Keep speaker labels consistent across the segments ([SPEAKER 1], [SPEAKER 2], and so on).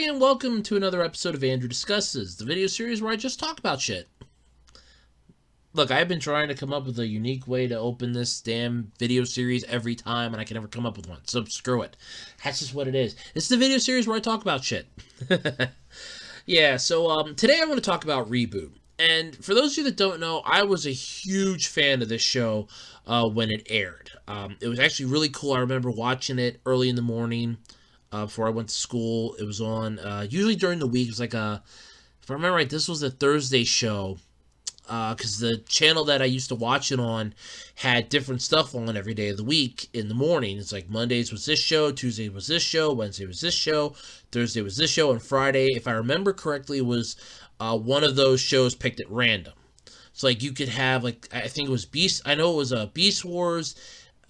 [SPEAKER 1] and welcome to another episode of Andrew Discusses, the video series where I just talk about shit. Look, I've been trying to come up with a unique way to open this damn video series every time, and I can never come up with one, so screw it. That's just what it is. This is the video series where I talk about shit. Yeah, so today I want to talk about Reboot. And for those of you that don't know, I was a huge fan of this show when it aired. It was actually really cool. I remember watching it early in the morning before I went to school. It was on usually during the week. It was like if I remember right, this was a Thursday show because the channel that I used to watch it on had different stuff on every day of the week in the morning. It's like Mondays was this show, Tuesday was this show, Wednesday was this show, Thursday was this show, and Friday, if I remember correctly, was one of those shows picked at random. So like you could have I think it was Beast. I know it was Beast Wars,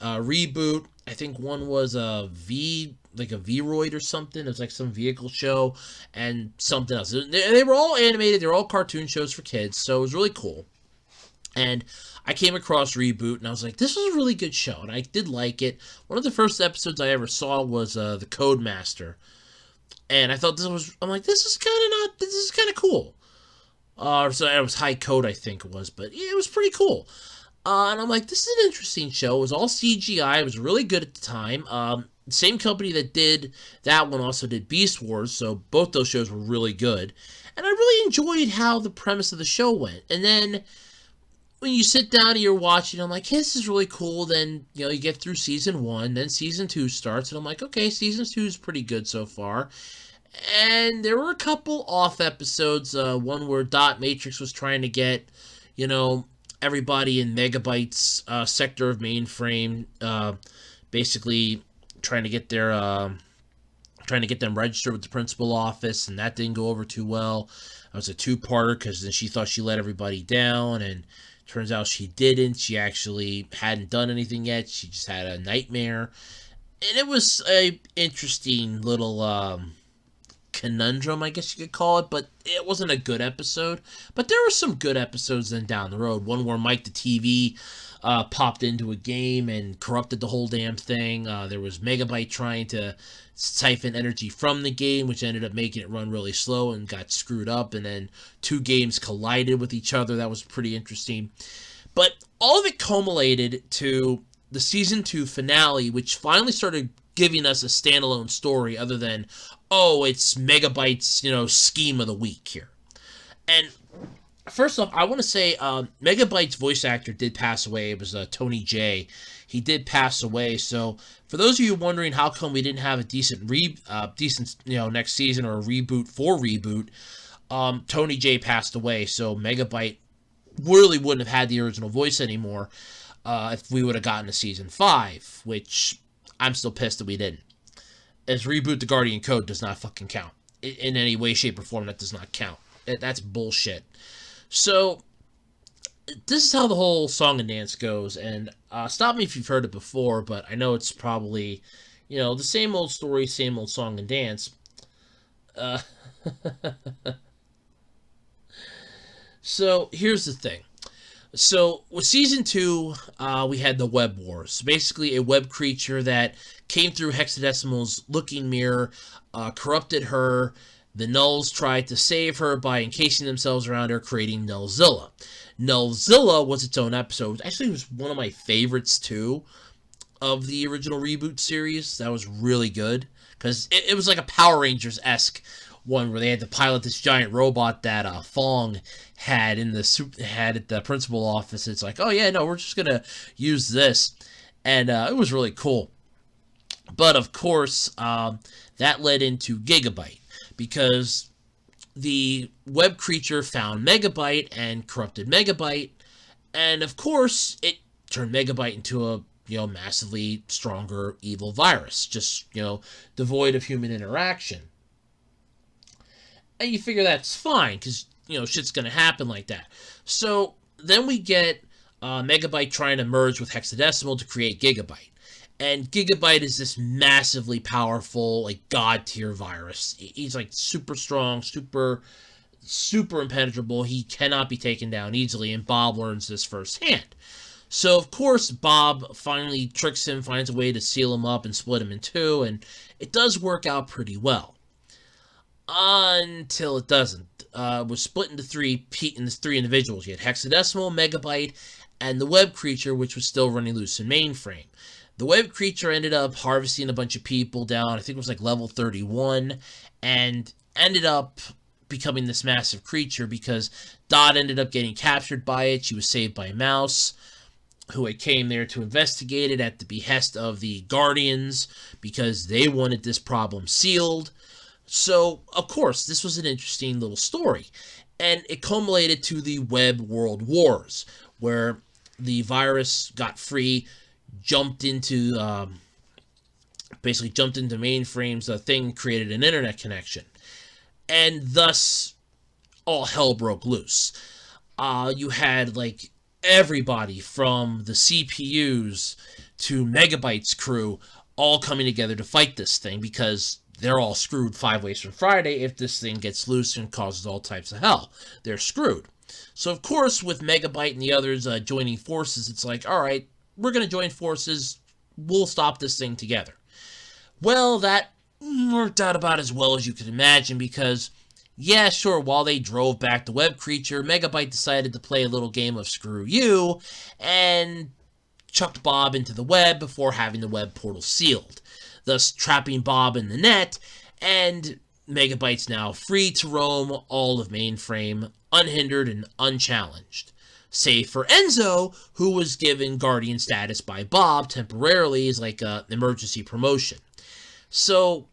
[SPEAKER 1] Reboot. I think one was a V-Roid or something. It was like some vehicle show and something else. They were all animated. They were all cartoon shows for kids, so it was really cool. And I came across Reboot, and I was like, this was a really good show, and I did like it. One of the first episodes I ever saw was the Codemaster, and I thought I'm like, this is kind of cool. So it was High Code, I think it was, but yeah, it was pretty cool. And I'm like, this is an interesting show. It was all CGI. It was really good at the time. Same company that did that one also did Beast Wars, so both those shows were really good. And I really enjoyed how the premise of the show went. And then when you sit down and you're watching, I'm like, hey, this is really cool. Then, you get through season 1, then season 2 starts, and I'm like, okay, season 2 is pretty good so far. And there were a couple off episodes. One where Dot Matrix was trying to get, everybody in Megabyte's sector of mainframe, basically trying to get them registered with the principal office, and that didn't go over too well. It was a two-parter because then she thought she let everybody down, and turns out she didn't. She actually hadn't done anything yet. She just had a nightmare, and it was a interesting little conundrum, I guess you could call it, but it wasn't a good episode. But there were some good episodes then down the road. One where Mike the TV popped into a game and corrupted the whole damn thing. There was Megabyte trying to siphon energy from the game, which ended up making it run really slow and got screwed up, and then two games collided with each other. That was pretty interesting. But all of it culminated to the season 2 finale, which finally started giving us a standalone story other than, oh, it's Megabyte's, scheme of the week here. And first off, I want to say Megabyte's voice actor did pass away. It was Tony J. He did pass away. So for those of you wondering how come we didn't have a decent next season or a reboot for Reboot, Tony J passed away. So Megabyte really wouldn't have had the original voice anymore if we would have gotten to season 5, which I'm still pissed that we didn't. As Reboot the Guardian Code does not fucking count. In any way, shape, or form, that does not count. That's bullshit. So, this is how the whole song and dance goes, and stop me if you've heard it before, but I know it's probably, the same old story, same old song and dance. So, here's the thing. So, with Season 2, we had the Web Wars. Basically, a web creature that came through Hexadecimal's looking mirror, corrupted her. The Nulls tried to save her by encasing themselves around her, creating Nullzilla. Nullzilla was its own episode. Actually, it was one of my favorites, too, of the original Reboot series. That was really good, because it was like a Power Rangers-esque one where they had to pilot this giant robot that Fong had at the principal office. It's like, oh yeah, no, we're just gonna use this, and it was really cool. But of course, that led into Gigabyte, because the web creature found Megabyte and corrupted Megabyte, and of course, it turned Megabyte into a massively stronger evil virus, just devoid of human interaction. And you figure that's fine, because, shit's going to happen like that. So, then we get Megabyte trying to merge with Hexadecimal to create Gigabyte. And Gigabyte is this massively powerful, god-tier virus. He's, super strong, super impenetrable. He cannot be taken down easily, and Bob learns this firsthand. So, of course, Bob finally tricks him, finds a way to seal him up and split him in two, and it does work out pretty well. until it doesn't. It was split into three individuals. You had Hexadecimal, Megabyte, and the web creature, which was still running loose in mainframe. The web creature ended up harvesting a bunch of people down, I think it was like level 31, and ended up becoming this massive creature because Dot ended up getting captured by it. She was saved by Mouse, who had came there to investigate it at the behest of the Guardians because they wanted this problem sealed. So, of course, this was an interesting little story. And it culminated to the Web World Wars, where the virus got free, jumped into mainframes. The thing created an internet connection, and thus all hell broke loose. You had like everybody from the CPUs to Megabyte's crew all coming together to fight this thing because they're all screwed 5 ways from Friday. If this thing gets loose and causes all types of hell, they're screwed. So of course, with Megabyte and the others joining forces, it's like, all right, we're going to join forces. We'll stop this thing together. Well, that worked out about as well as you could imagine because, yeah, sure, while they drove back the web creature, Megabyte decided to play a little game of screw you and chucked Bob into the web before having the web portal sealed, thus trapping Bob in the net, and Megabyte's now free to roam all of mainframe, unhindered and unchallenged. Save for Enzo, who was given Guardian status by Bob temporarily as like an emergency promotion. So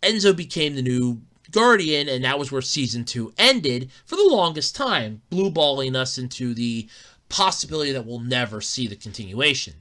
[SPEAKER 1] Enzo became the new Guardian, and that was where Season 2 ended for the longest time, blueballing us into the possibility that we'll never see the continuation.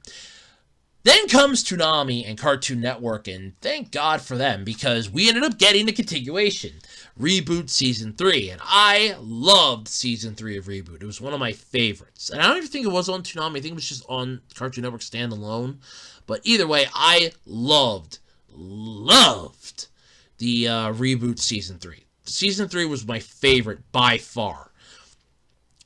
[SPEAKER 1] Then comes Toonami and Cartoon Network, and thank God for them, because we ended up getting a continuation, Reboot Season 3, and I loved Season 3 of Reboot. It was one of my favorites, and I don't even think it was on Toonami. I think it was just on Cartoon Network standalone, but either way, I loved the Reboot Season 3. Season 3 was my favorite by far.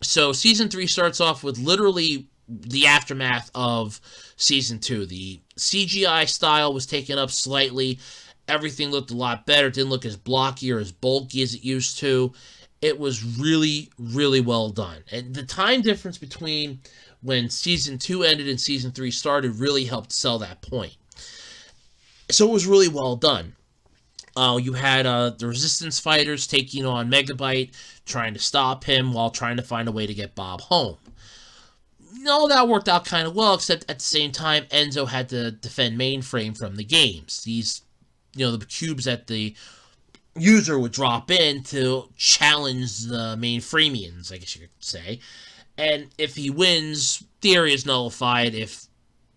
[SPEAKER 1] So Season 3 starts off with literally the aftermath of Season 2. The CGI style was taken up slightly. Everything looked a lot better. It didn't look as blocky or as bulky as it used to. It was really, really well done. And the time difference between when Season 2 ended and Season 3 started really helped sell that point. So it was really well done. You had the Resistance fighters taking on Megabyte, trying to stop him while trying to find a way to get Bob home. No, that worked out kind of well, except at the same time, Enzo had to defend mainframe from the games. These, the cubes that the user would drop in to challenge the mainframians, I guess you could say. And if he wins, the area is nullified. If,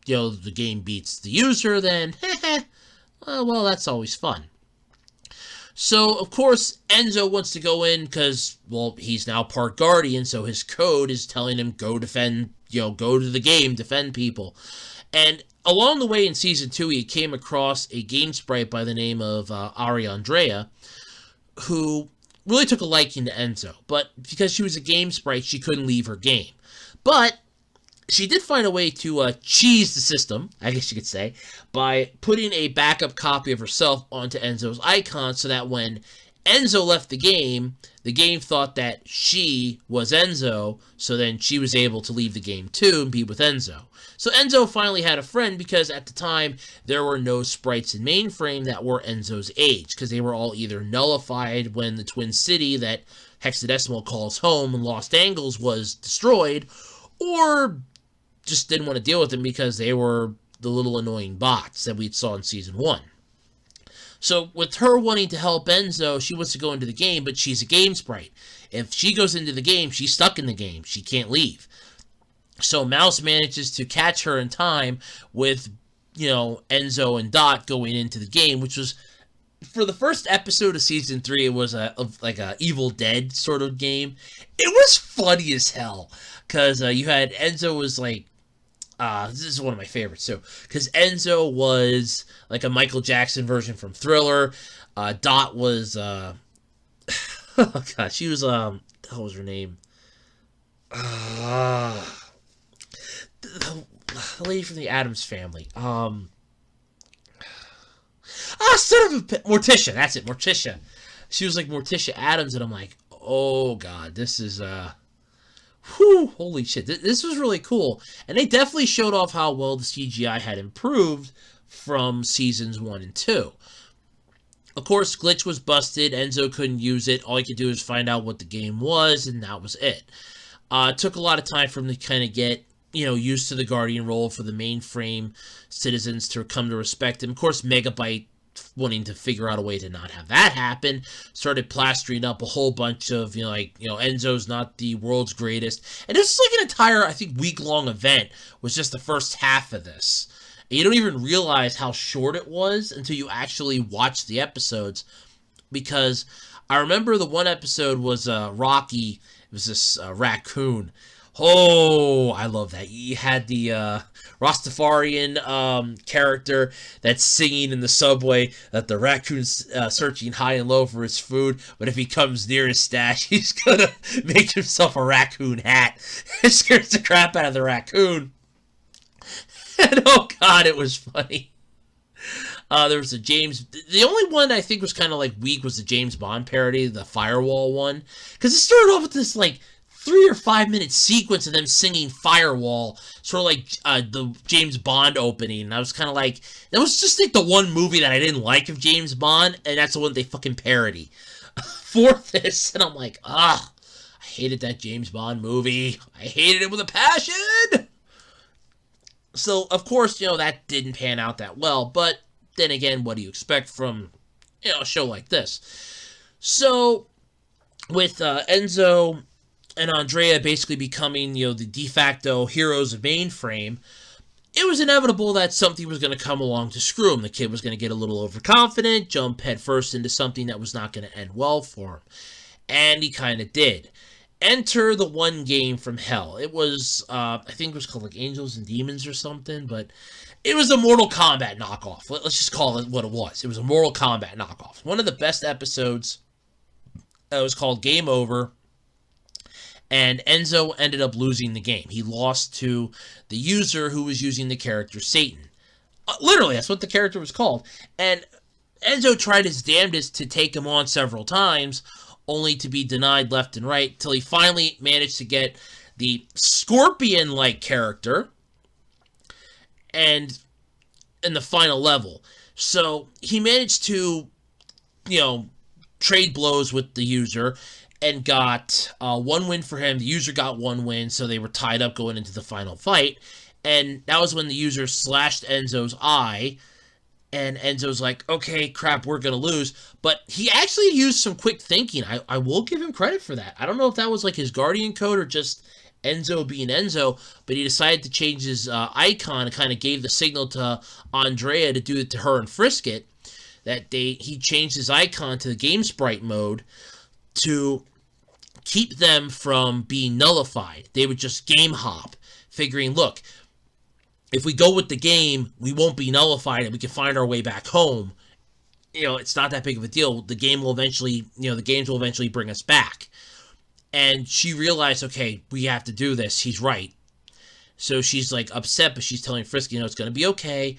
[SPEAKER 1] the game beats the user, then, well, that's always fun. So, of course, Enzo wants to go in because, well, he's now part Guardian, so his code is telling him, go defend, go to the game, defend people. And along the way in Season 2, he came across a game sprite by the name of Ari Andrea, who really took a liking to Enzo. But because she was a game sprite, she couldn't leave her game. But she did find a way to cheese the system, I guess you could say, by putting a backup copy of herself onto Enzo's icon so that when Enzo left the game thought that she was Enzo, so then she was able to leave the game too and be with Enzo. So Enzo finally had a friend because at the time there were no sprites in mainframe that were Enzo's age because they were all either nullified when the Twin City that Hexadecimal calls home in Lost Angles was destroyed, or just didn't want to deal with them because they were the little annoying bots that we saw in Season 1. So with her wanting to help Enzo, she wants to go into the game, but she's a game sprite. If she goes into the game, she's stuck in the game. She can't leave. So Mouse manages to catch her in time with, Enzo and Dot going into the game, which was, for the first episode of Season 3, it was like a Evil Dead sort of game. It was funny as hell, because you had Enzo was like, this is one of my favorites, too, because Enzo was like a Michael Jackson version from Thriller. Dot was, oh god, she was, what was her name? The lady from the Addams Family. Son of a Morticia, that's it, Morticia. She was like Morticia Adams, and I'm like, oh god, this is whew, holy shit, this was really cool. And they definitely showed off how well the CGI had improved from seasons 1 and 2. Of course, Glitch was busted. Enzo couldn't use it. All he could do is find out what the game was, and that was it. It took a lot of time for him to kind of get, used to the Guardian role for the mainframe citizens to come to respect him. Of course, Megabyte, wanting to figure out a way to not have that happen, started plastering up a whole bunch of, Enzo's not the world's greatest. And this is like an entire, I think, week-long event, was just the first half of this. And you don't even realize how short it was until you actually watch the episodes, because I remember the one episode was Rocky. It was this raccoon. Oh, I love that. He had the Rastafarian character that's singing in the subway that the raccoon's searching high and low for his food, but if he comes near his stash, he's gonna make himself a raccoon hat. It scares the crap out of the raccoon. And oh god, it was funny. There was the only one I think was kind of like weak was the James Bond parody, the Firewall one. Because it started off with this like 3 or 5 minute sequence of them singing Firewall, sort of like the James Bond opening. And I was kind of like, that was just like the one movie that I didn't like of James Bond, and that's the one they fucking parody for this. And I'm like, I hated that James Bond movie. I hated it with a passion. So, of course, that didn't pan out that well, but then again, what do you expect from, a show like this? So, with Enzo and Andrea basically becoming, the de facto heroes of mainframe, it was inevitable that something was going to come along to screw him. The kid was going to get a little overconfident, jump headfirst into something that was not going to end well for him. And he kind of did. Enter the one game from hell. It was, I think it was called like Angels and Demons or something, but it was a Mortal Kombat knockoff. Let's just call it what it was. It was a Mortal Kombat knockoff. One of the best episodes. It was called Game Over, and Enzo ended up losing the game. He lost to the user who was using the character Satan. Literally, that's what the character was called. And Enzo tried his damnedest to take him on several times, only to be denied left and right, till he finally managed to get the Scorpion-like character and in the final level. So he managed to, trade blows with the user and got one win for him. The user got one win, so they were tied up going into the final fight. And that was when the user slashed Enzo's eye, and Enzo's like, okay, crap, we're going to lose. But he actually used some quick thinking. I will give him credit for that. I don't know if that was like his Guardian code or just Enzo being Enzo, but he decided to change his icon and kind of gave the signal to Andrea to do it to her and Frisket. He changed his icon to the game sprite mode to keep them from being nullified. They would just game hop, figuring, look, if we go with the game, we won't be nullified and we can find our way back home. It's not that big of a deal. The game will eventually, the games will eventually bring us back. And she realized, okay, we have to do this. He's right. So she's like upset, but she's telling Frisket, it's going to be okay.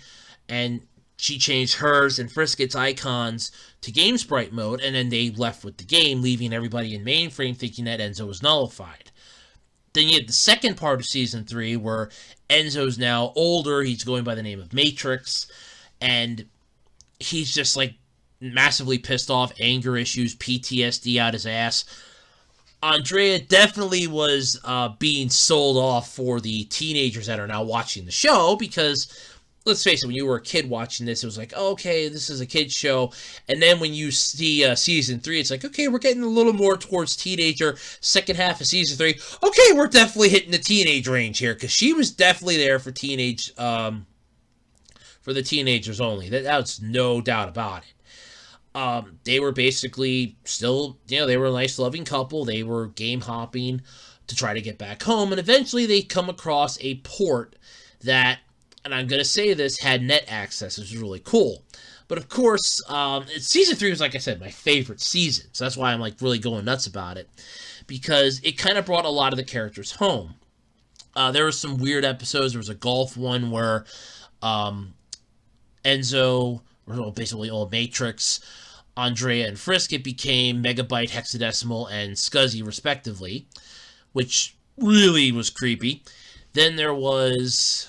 [SPEAKER 1] And she changed hers and Frisket's icons to game sprite mode, and then they left with the game, leaving everybody in mainframe thinking that Enzo was nullified. Then you had the second part of Season 3, where Enzo's now older, he's going by the name of Matrix, and he's just, like, massively pissed off, anger issues, PTSD out his ass. Andrea definitely was being sold off for the teenagers that are now watching the show, because let's face it, when you were a kid watching this, it was like, oh, okay, this is a kid's show. And then when you see Season 3, it's like, okay, we're getting a little more towards teenager. Second half of Season 3, okay, we're definitely hitting the teenage range here, because she was definitely there for for the teenagers only. That's no doubt about it. They were basically still, they were a nice, loving couple. They were game hopping to try to get back home, and eventually they come across a port that, and I'm going to say this, had net access, which was really cool. But of course, Season 3 was, like I said, my favorite season. So that's why I'm, like, really going nuts about it. Because it kind of brought a lot of the characters home. There were some weird episodes. There was a golf one where Enzo, or basically old Matrix, Andrea and Frisk, it became Megabyte, Hexadecimal, and Scuzzy, respectively, which really was creepy. Then there was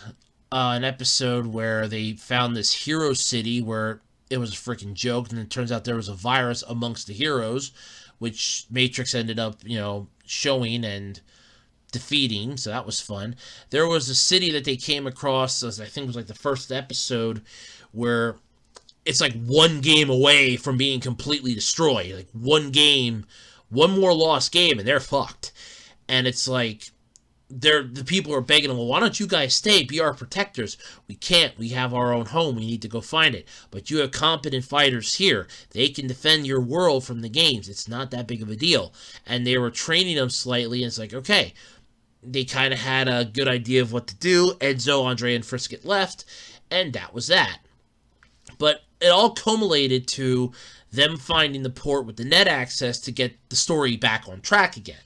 [SPEAKER 1] an episode where they found this hero city where it was a freaking joke, and it turns out there was a virus amongst the heroes, which Matrix ended up, showing and defeating, so that was fun. There was a city that they came across, as I think was like the first episode, where it's like one game away from being completely destroyed. Like one game, one more lost game, and they're fucked. And it's like the people are begging them, well, why don't you guys stay, be our protectors? We can't. We have our own home. We need to go find it. But you have competent fighters here. They can defend your world from the games. It's not that big of a deal. And they were training them slightly, and it's like, okay, they kind of had a good idea of what to do. Enzo, Andre, and Frisk get left, and that was that. But it all culminated to them finding the port with the net access to get the story back on track again.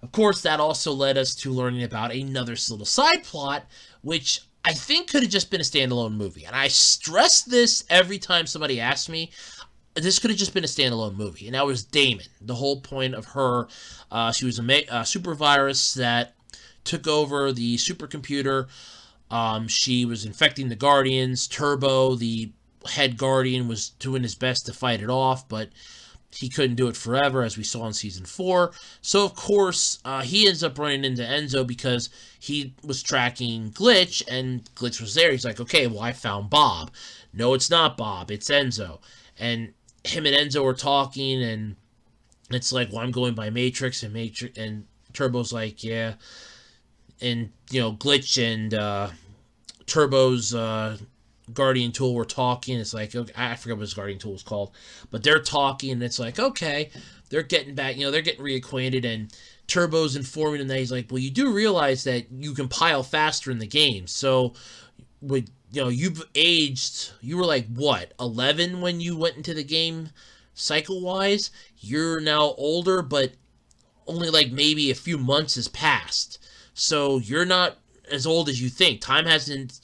[SPEAKER 1] Of course, that also led us to learning about another little side plot, which I think could have just been a standalone movie. And I stress this every time somebody asks me. This could have just been a standalone movie. And that was Damon. The whole point of her, she was a super virus that took over the supercomputer. She was infecting the Guardians. Turbo, the head Guardian, was doing his best to fight it off, but he couldn't do it forever, as we saw in Season 4. So, of course, he ends up running into Enzo because he was tracking Glitch, and Glitch was there. He's like, okay, well, I found Bob. No, it's not Bob. It's Enzo. And him and Enzo are talking, and it's like, well, I'm going by Matrix, and Turbo's like, yeah. And, Glitch and Turbo's Guardian tool were talking. It's like, okay, I forget what his Guardian tool was called, but they're talking, and it's like, okay, they're getting back, they're getting reacquainted, and Turbo's informing them that he's like, well, you do realize that you can pile faster in the game, so you've aged, you were like, what, 11 when you went into the game cycle-wise? You're now older, but only like maybe a few months has passed, so you're not as old as you think. Time hasn't,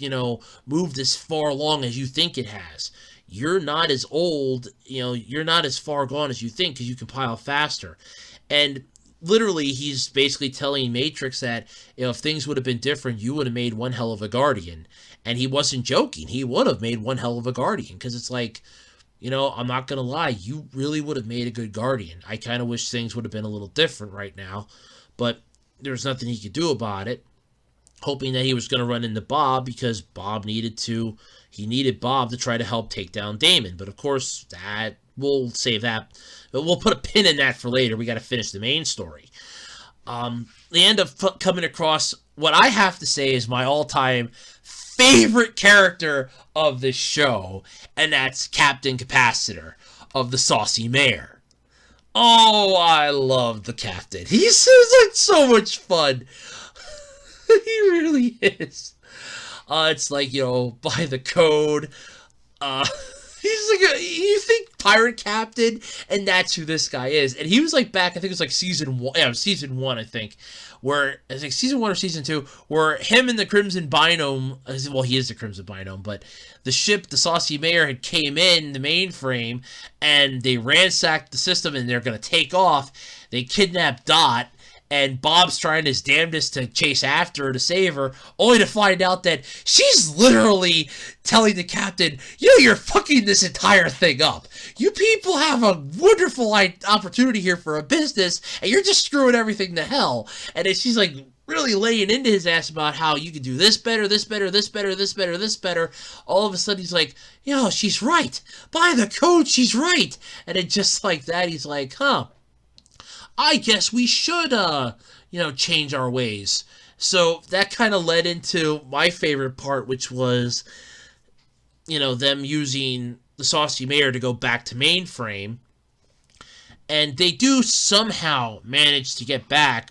[SPEAKER 1] moved as far along as you think it has. You're not as old, you're not as far gone as you think because you can pile faster. And literally, he's basically telling Matrix that, if things would have been different, you would have made one hell of a Guardian. And he wasn't joking. He would have made one hell of a Guardian because it's like, I'm not going to lie, you really would have made a good Guardian. I kind of wish things would have been a little different right now, but there's nothing he could do about it. Hoping that he was going to run into Bob because he needed Bob to try to help take down Damon. But of course, we'll save that. But we'll put a pin in that for later. We got to finish the main story. They end up coming across what I have to say is my all-time favorite character of this show, and that's Captain Capacitor of the Saucy Mare. Oh, I love the Captain. He's so much fun. He really is. It's like, by the code. He's like you think pirate captain, and that's who this guy is. And he was like back, I think it was like season 1. Yeah, it was season 1, I think. Where, I think season 1 or season 2, where him and the Crimson Binome, well, he is the Crimson Binome, but the ship, the Saucy Mare, had came in the mainframe, and they ransacked the system, and they're going to take off. They kidnapped Dot, and Bob's trying his damnedest to chase after her to save her, only to find out that she's literally telling the captain, you're fucking this entire thing up. You people have a wonderful opportunity here for a business, and you're just screwing everything to hell. And then she's like really laying into his ass about how you can do this better, this better, this better, this better, this better. All of a sudden he's like, she's right. By the code, she's right. And then just like that, he's like, I guess we should, change our ways. So that kind of led into my favorite part, which was, them using the Saucy Mare to go back to mainframe. And they do somehow manage to get back,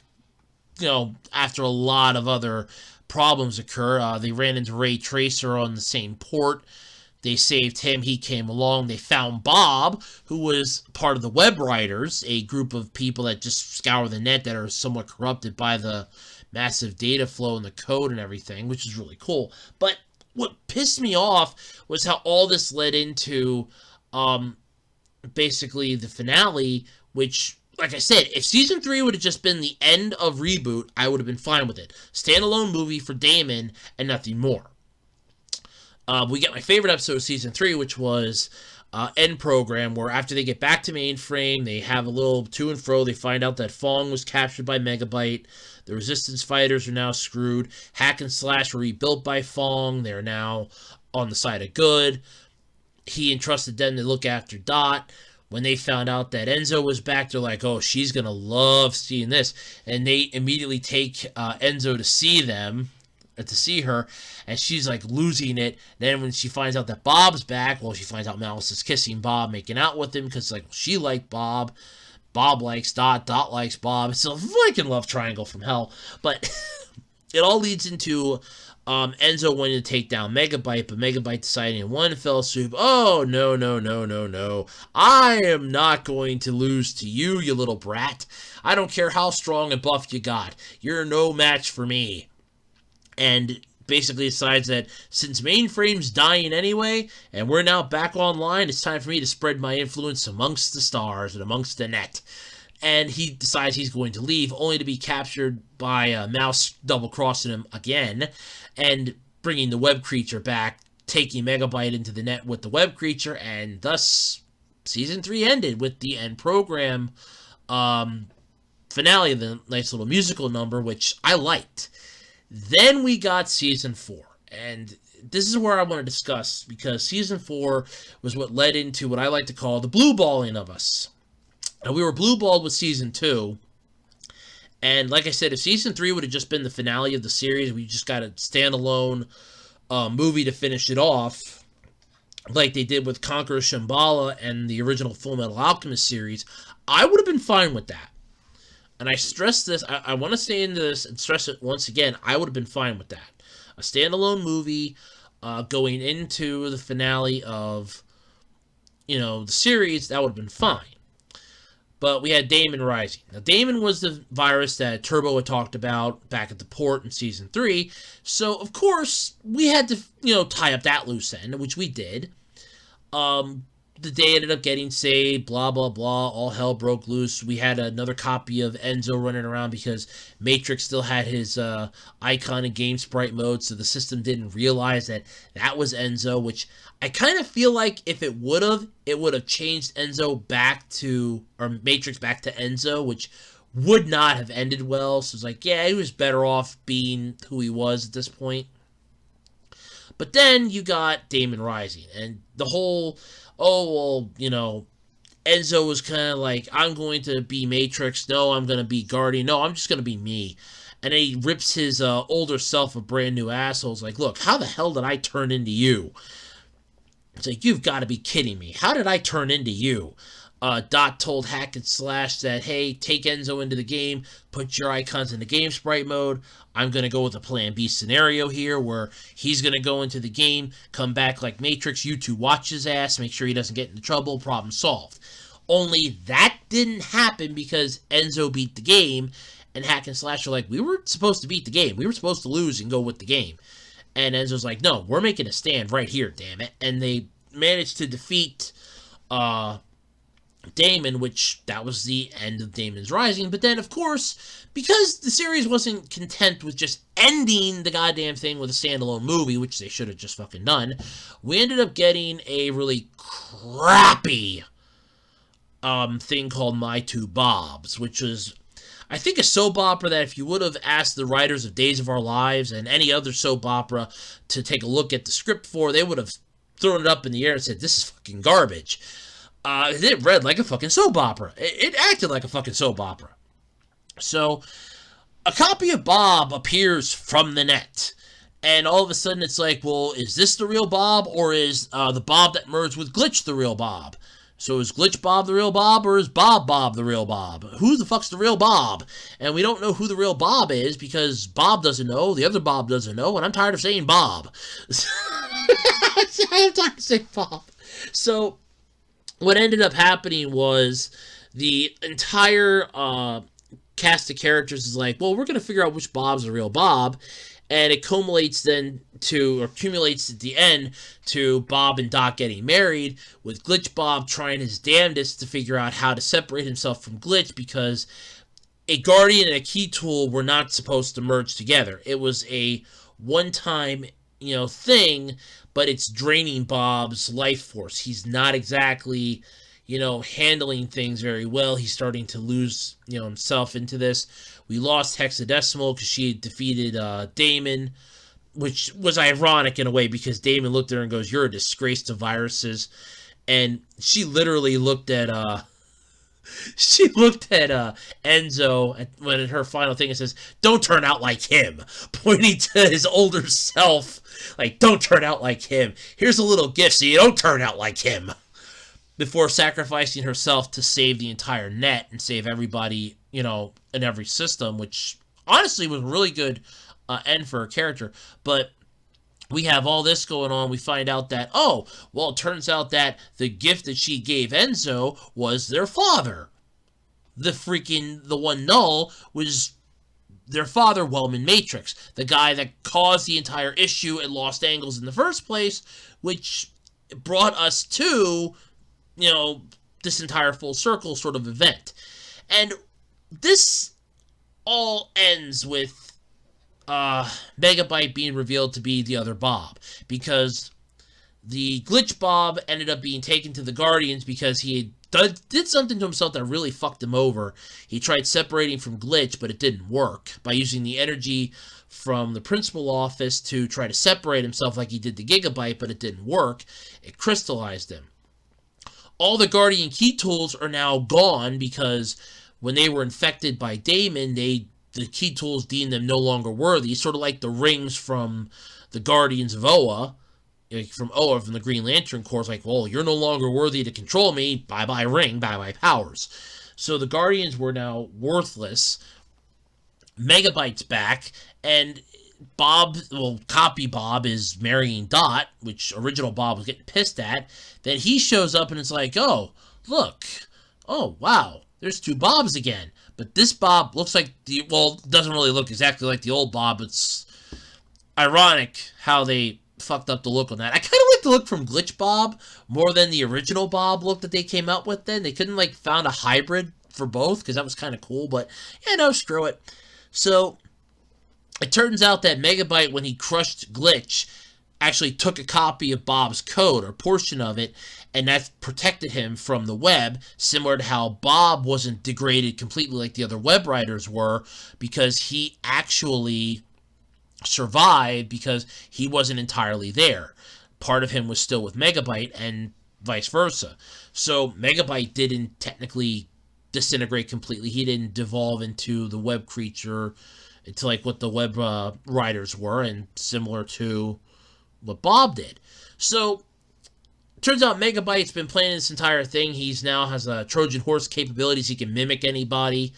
[SPEAKER 1] after a lot of other problems occur. They ran into Ray Tracer on the same port. They saved him. He came along. They found Bob, who was part of the Web Writers, a group of people that just scour the net that are somewhat corrupted by the massive data flow and the code and everything, which is really cool. But what pissed me off was how all this led into basically the finale, which, like I said, if season 3 would have just been the end of Reboot, I would have been fine with it. Standalone movie for Damon and nothing more. We get my favorite episode of season 3, which was End Program, where after they get back to Mainframe, they have a little to and fro. They find out that Fong was captured by Megabyte. The Resistance fighters are now screwed. Hack and Slash were rebuilt by Fong. They're now on the side of good. He entrusted them to look after Dot. When they found out that Enzo was back, they're like, oh, she's going to love seeing this. And they immediately take Enzo to see them, to see her, and she's like losing it. Then when she finds out that Bob's back, well, she finds out Malice is kissing Bob, making out with him, because like she liked Bob. Bob likes Dot, Dot likes Bob. It's a freaking love triangle from hell. But it all leads into Enzo wanting to take down Megabyte, but Megabyte deciding in one fell swoop, oh, no, no, no, no, no. I am not going to lose to you, you little brat. I don't care how strong and buff you got. You're no match for me. And basically decides that since Mainframe's dying anyway, and we're now back online, it's time for me to spread my influence amongst the stars and amongst the net. And he decides he's going to leave, only to be captured by Mouse double-crossing him again, and bringing the web creature back, taking Megabyte into the net with the web creature, and thus Season 3 ended with the End Program finale of the nice little musical number, which I liked. Then we got Season 4, and this is where I want to discuss, because Season 4 was what led into what I like to call the blueballing of us. Now, we were blueballed with Season 2, and like I said, if Season 3 would have just been the finale of the series, we just got a standalone movie to finish it off, like they did with Conqueror Shambhala and the original Full Metal Alchemist series, I would have been fine with that. And I stress this, I want to stay into this and stress it once again, I would have been fine with that. A standalone movie going into the finale of, the series, that would have been fine. But we had Damon Rising. Now, Damon was the virus that Turbo had talked about back at the port in Season 3. So, of course, we had to, tie up that loose end, which we did. The day ended up getting saved, blah, blah, blah. All hell broke loose. We had another copy of Enzo running around because Matrix still had his icon in game sprite mode, so the system didn't realize that that was Enzo, which I kind of feel like if it would have changed Enzo back to, or Matrix back to Enzo, which would not have ended well. So it's like, yeah, he was better off being who he was at this point. But then you got Damon Rising, and the whole, Enzo was kind of like, I'm going to be Matrix, no, I'm going to be Guardian, no, I'm just going to be me. And then he rips his older self a brand new asshole. It's like, look, how the hell did I turn into you? It's like, you've got to be kidding me. How did I turn into you? Dot told Hack and Slash that, hey, take Enzo into the game, put your icons in the game sprite mode. I'm going to go with a plan B scenario here where he's going to go into the game, come back like Matrix, you two watch his ass, make sure he doesn't get into trouble, problem solved. Only that didn't happen because Enzo beat the game, and Hack and Slash are like, we were supposed to beat the game. We were supposed to lose and go with the game. And Enzo's like, no, we're making a stand right here, damn it. And they managed to defeat Damon, which that was the end of Damon's Rising. But then, of course, because the series wasn't content with just ending the goddamn thing with a standalone movie, which they should have just fucking done, we ended up getting a really crappy thing called My Two Bobs, which was, I think, a soap opera that if you would have asked the writers of Days of Our Lives and any other soap opera to take a look at the script for, they would have thrown it up in the air and said, this is fucking garbage. It read like a fucking soap opera. It acted like a fucking soap opera. So, a copy of Bob appears from the net. And all of a sudden it's like, well, is this the real Bob? Or is the Bob that merged with Glitch the real Bob? So is Glitch Bob the real Bob? Or is Bob the real Bob? Who the fuck's the real Bob? And we don't know who the real Bob is because Bob doesn't know, the other Bob doesn't know, and I'm tired of saying Bob. I'm tired of saying Bob. So what ended up happening was the entire cast of characters is like, well, we're going to figure out which Bob's the real Bob. And it accumulates at the end to Bob and Doc getting married, with Glitch Bob trying his damnedest to figure out how to separate himself from Glitch, because a Guardian and a Key Tool were not supposed to merge together. It was a one-time, thing, but it's draining Bob's life force. He's not exactly, handling things very well. He's starting to lose, himself into this. We lost Hexadecimal because she had defeated Damon, which was ironic in a way, because Damon looked at her and goes, "You're a disgrace to viruses." And she literally looked at Enzo when in her final thing it says, "Don't turn out like him," pointing to his older self, like, don't turn out like him. Here's a little gift so you don't turn out like him. Before sacrificing herself to save the entire net and save everybody, in every system, which honestly was a really good end for her character. But we have all this going on. We find out that, it turns out that the gift that she gave Enzo was their father. The one Null was their father, Wellman Matrix, the guy that caused the entire issue at Lost Angles in the first place, which brought us to, this entire full circle sort of event. And this all ends with Megabyte being revealed to be the other Bob, because the Glitch Bob ended up being taken to the Guardians because he did something to himself that really fucked him over. He tried separating from Glitch, but it didn't work, by using the energy from the principal office to try to separate himself like he did the Gigabyte, but it didn't work. It crystallized him. All the Guardian Key Tools are now gone, because when they were infected by Damon, the Key Tools deemed them no longer worthy, sort of like the rings from the Guardians of Oa, from the Green Lantern Corps. Like, well, you're no longer worthy to control me, bye-bye ring, bye-bye powers. So the Guardians were now worthless. Megabyte's back, and Copy Bob is marrying Dot, which original Bob was getting pissed at. Then he shows up and it's like, oh, look. Oh, wow. There's two Bobs again. But this Bob looks like doesn't really look exactly like the old Bob. It's ironic how they fucked up the look on that. I kind of like the look from Glitch Bob more than the original Bob look that they came up with then. They couldn't, found a hybrid for both, because that was kind of cool. But, screw it. So it turns out that Megabyte, when he crushed Glitch, actually took a copy of Bob's code, or portion of it, and that protected him from the web, similar to how Bob wasn't degraded completely like the other web writers were, because he actually survived because he wasn't entirely there. Part of him was still with Megabyte, and vice versa. So Megabyte didn't technically disintegrate completely. He didn't devolve into the web creature, to what the web writers were, and similar to what Bob did. So turns out Megabyte's been planning this entire thing. He's now has a Trojan horse capabilities. He can mimic anybody.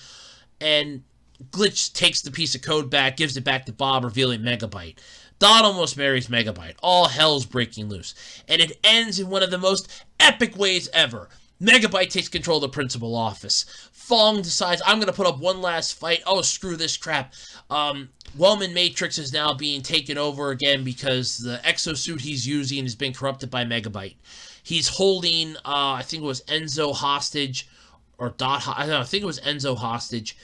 [SPEAKER 1] And Glitch takes the piece of code back, gives it back to Bob, revealing Megabyte. Dot almost marries Megabyte. All hell's breaking loose. And it ends in one of the most epic ways ever. Megabyte takes control of the principal office. Fong decides, I'm going to put up one last fight. Oh, screw this crap. Wellman Matrix is now being taken over again because the exosuit he's using has been corrupted by Megabyte. He's holding, I think it was Enzo hostage, or I think it was Enzo hostage.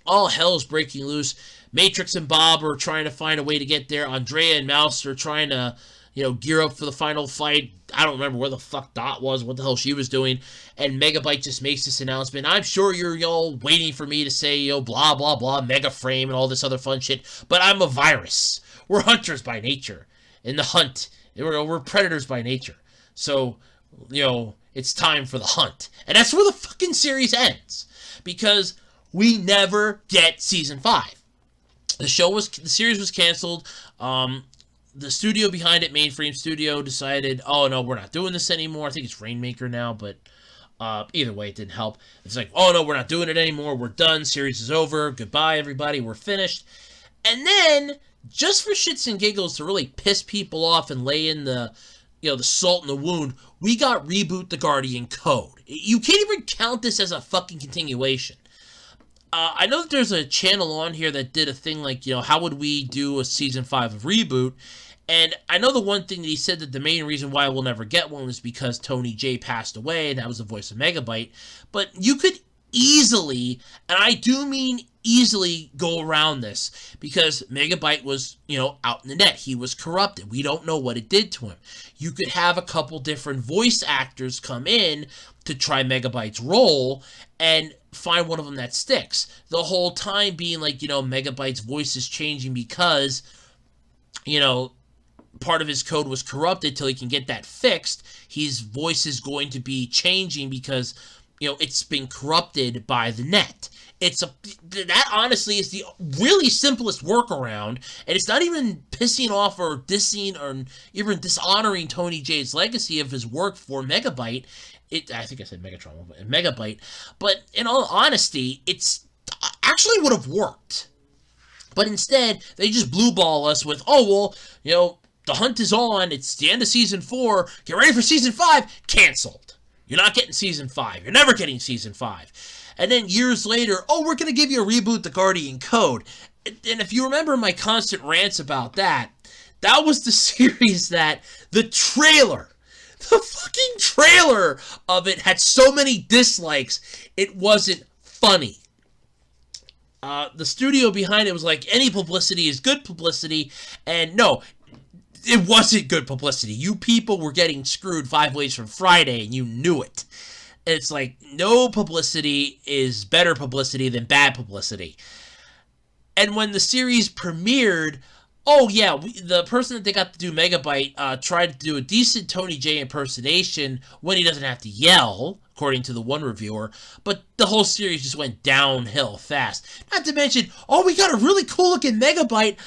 [SPEAKER 1] All hell's breaking loose. Matrix and Bob are trying to find a way to get there. Andrea and Mouse are trying to, gear up for the final fight. I don't remember where the fuck Dot was, what the hell she was doing. And Megabyte just makes this announcement. I'm sure you're, waiting for me to say, blah, blah, blah, Mega Frame and all this other fun shit. But I'm a virus. We're hunters by nature. In the hunt, we're predators by nature. So, it's time for the hunt. And that's where the fucking series ends. Because we never get season 5. The series was canceled. The studio behind it, Mainframe Studio, decided, oh no, we're not doing this anymore. I think it's Rainmaker now, but either way, it didn't help. It's like, oh no, we're not doing it anymore. We're done. Series is over. Goodbye, everybody. We're finished. And then, just for shits and giggles, to really piss people off and lay in the salt in the wound, we got Reboot the Guardian Code. You can't even count this as a fucking continuation. I know that there's a channel on here that did a thing like, how would we do a season 5 of Reboot? And I know the one thing that he said that the main reason why we'll never get one was because Tony J passed away, and that was the voice of Megabyte. But you could easily, and I do mean easily, go around this, because Megabyte was, out in the net. He was corrupted. We don't know what it did to him. You could have a couple different voice actors come in to try Megabyte's role, and find one of them that sticks. The whole time being like, Megabyte's voice is changing because, part of his code was corrupted. Till he can get that fixed, his voice is going to be changing because, it's been corrupted by the net. That honestly is the really simplest workaround, and it's not even pissing off or dissing or even dishonoring Tony J's legacy of his work for Megabyte. I think I said Megatron, but Megabyte. But in all honesty, it's actually would have worked. But instead, they just blueball us with, the hunt is on. It's the end of Season 4. Get ready for Season 5. Canceled. You're not getting Season 5. You're never getting Season 5. And then years later, we're going to give you a Reboot the Guardian Code. And if you remember my constant rants about that was the series that the fucking trailer of it had so many dislikes, it wasn't funny. The studio behind it was like, any publicity is good publicity, and no, it wasn't good publicity. You people were getting screwed 5 ways from Friday, and you knew it. It's like, no publicity is better publicity than bad publicity. And when the series premiered, the person that they got to do Megabyte tried to do a decent Tony J impersonation when he doesn't have to yell, according to the one reviewer, but the whole series just went downhill fast. Not to mention, we got a really cool-looking Megabyte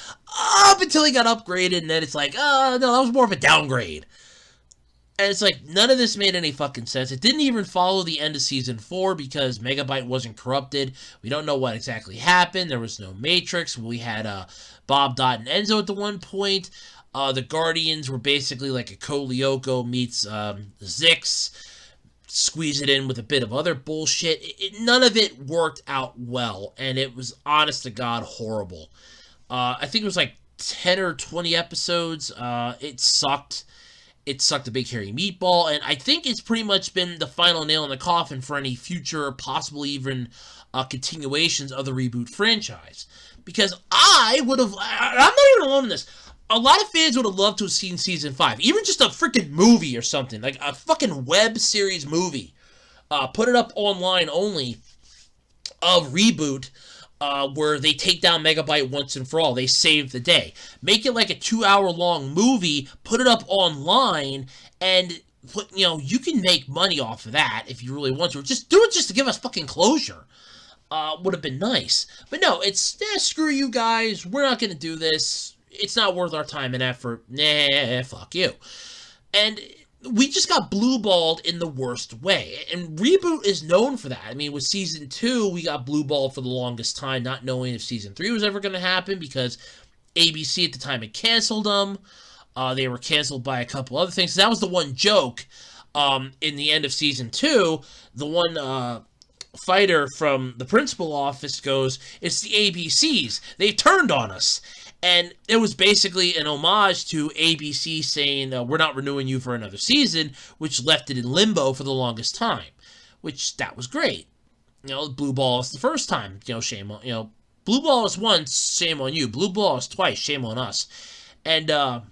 [SPEAKER 1] up until he got upgraded, and then it's like, no, that was more of a downgrade. And it's like, none of this made any fucking sense. It didn't even follow the end of Season 4 because Megabyte wasn't corrupted. We don't know what exactly happened. There was no Matrix. We had Bob, Dot, and Enzo at the one point. The Guardians were basically like a Kolyoko meets Zix. Squeeze it in with a bit of other bullshit. None of it worked out well, and it was, honest to God, horrible. I think it was like 10 or 20 episodes. It sucked. It sucked a big hairy meatball, and I think it's pretty much been the final nail in the coffin for any future, possibly even continuations of the Reboot franchise. Because I'm not even alone in this. A lot of fans would have loved to have seen Season 5. Even just a freaking movie or something. Like a fucking web series movie. Put it up online only of Reboot, where they take down Megabyte once and for all. They save the day. Make it like a 2-hour-long movie, put it up online, and you can make money off of that if you really want to. Just do it just to give us fucking closure. Would have been nice. But no, it's, screw you guys. We're not going to do this. It's not worth our time and effort. Nah, fuck you. And we just got blueballed in the worst way. And Reboot is known for that. I mean, with Season 2, we got blueballed for the longest time, not knowing if Season 3 was ever going to happen, because ABC at the time had canceled them. They were canceled by a couple other things. That was the one joke in the end of Season 2. The one fighter from the principal office goes, "It's the ABCs. They turned on us." And it was basically an homage to ABC saying, we're not renewing you for another season, which left it in limbo for the longest time, which that was great. Blue balls the first time, shame on, blue balls once, shame on you. Blue balls twice, shame on us. And, come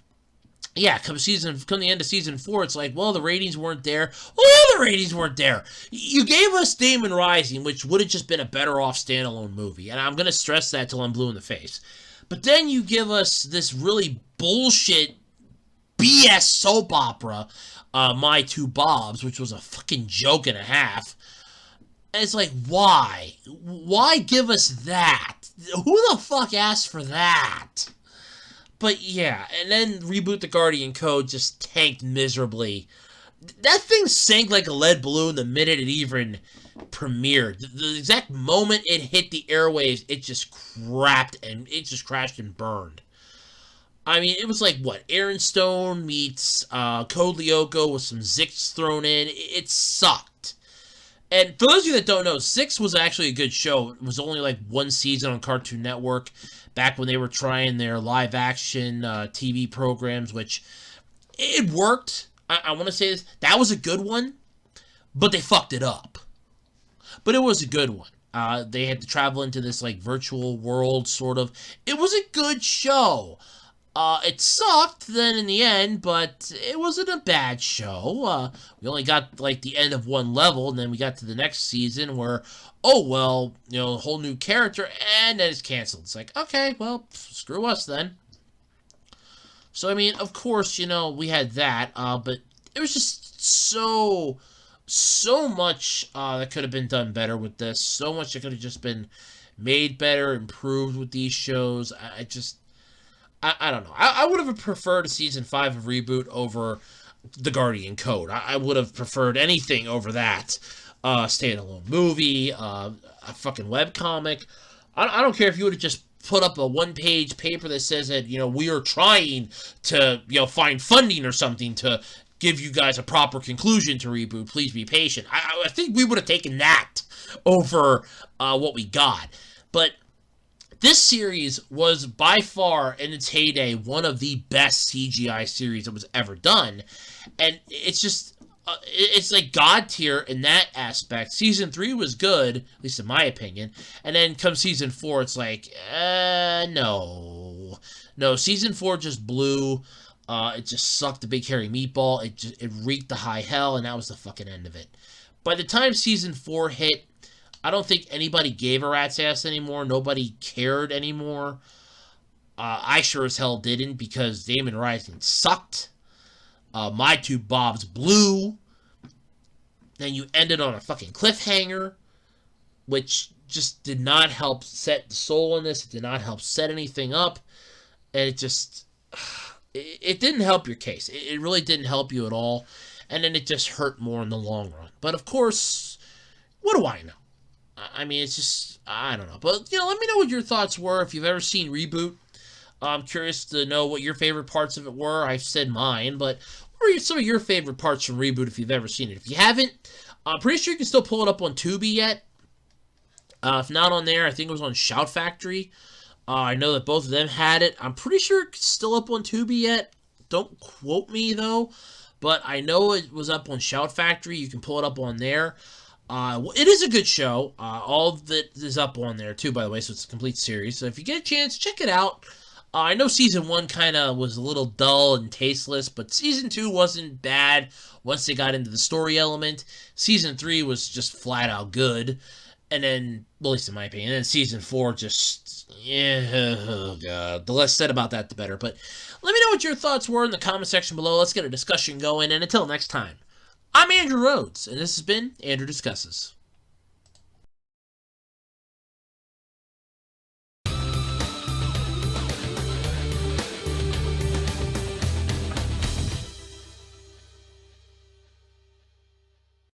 [SPEAKER 1] the end of Season 4, it's like, well, the ratings weren't there. Well, the ratings weren't there. You gave us Damon Rising, which would have just been a better off standalone movie. And I'm going to stress that till I'm blue in the face. But then you give us this really bullshit BS soap opera, My Two Bobs, which was a fucking joke and a half. And it's like, why? Why give us that? Who the fuck asked for that? But yeah, and then Reboot the Guardian Code just tanked miserably. That thing sank like a lead balloon the minute it even premiered. The exact moment it hit the airwaves, it just crashed and burned. I mean, it was like, what, Aaron Stone meets Code Lyoko with some Zix thrown in. It sucked. And for those of you that don't know, Six was actually a good show. It was only like one season on Cartoon Network back when they were trying their live action TV programs, which it worked. I want to say this. That was a good one, but they fucked it up. But it was a good one. They had to travel into this like virtual world, sort of. It was a good show. It sucked then in the end, but it wasn't a bad show. We only got like the end of one level, and then we got to the next season where, oh well, a whole new character, and then it's canceled. It's like, okay, well, screw us then. So I mean, of course, we had that, but it was just so much that could have been done better with this. So much that could have just been made better, improved with these shows. I don't know. I would have preferred a season 5 of Reboot over the Guardian Code. I would have preferred anything over that. Standalone movie, a fucking webcomic. I don't care if you would have just put up a one-page paper that says that, we are trying to, find funding or something to give you guys a proper conclusion to Reboot. Please be patient. I think we would have taken that over what we got. But this series was by far, in its heyday, one of the best CGI series that was ever done. And it's just, it's like God tier in that aspect. Season 3 was good, at least in my opinion. And then come Season 4, it's like, no. No, Season 4 just blew. It just sucked the big hairy meatball. It reeked the high hell, and that was the fucking end of it. By the time Season 4 hit, I don't think anybody gave a rat's ass anymore. Nobody cared anymore. I sure as hell didn't, because Damon Rising sucked. My Two Bobs blew. Then you ended on a fucking cliffhanger, which just did not help set the soul in this. It did not help set anything up. And it just... It didn't help your case. It really didn't help you at all. And then it just hurt more in the long run. But of course, what do I know? I mean, it's just, I don't know. But, let me know what your thoughts were. If you've ever seen Reboot, I'm curious to know what your favorite parts of it were. I've said mine, but what are some of your favorite parts from Reboot if you've ever seen it? If you haven't, I'm pretty sure you can still pull it up on Tubi yet. If not on there, I think it was on Shout Factory. I know that both of them had it. I'm pretty sure it's still up on Tubi yet. Don't quote me, though. But I know it was up on Shout Factory. You can pull it up on there. It is a good show. All of it is up on there, too, by the way, so it's a complete series. So if you get a chance, check it out. I know Season 1 kind of was a little dull and tasteless, but Season 2 wasn't bad once they got into the story element. Season 3 was just flat out good. And then, well, at least in my opinion, and then Season 4 just, oh god. The less said about that, the better. But let me know what your thoughts were in the comment section below. Let's get a discussion going, and until next time, I'm Andrew Rhodes, and this has been Andrew Discusses.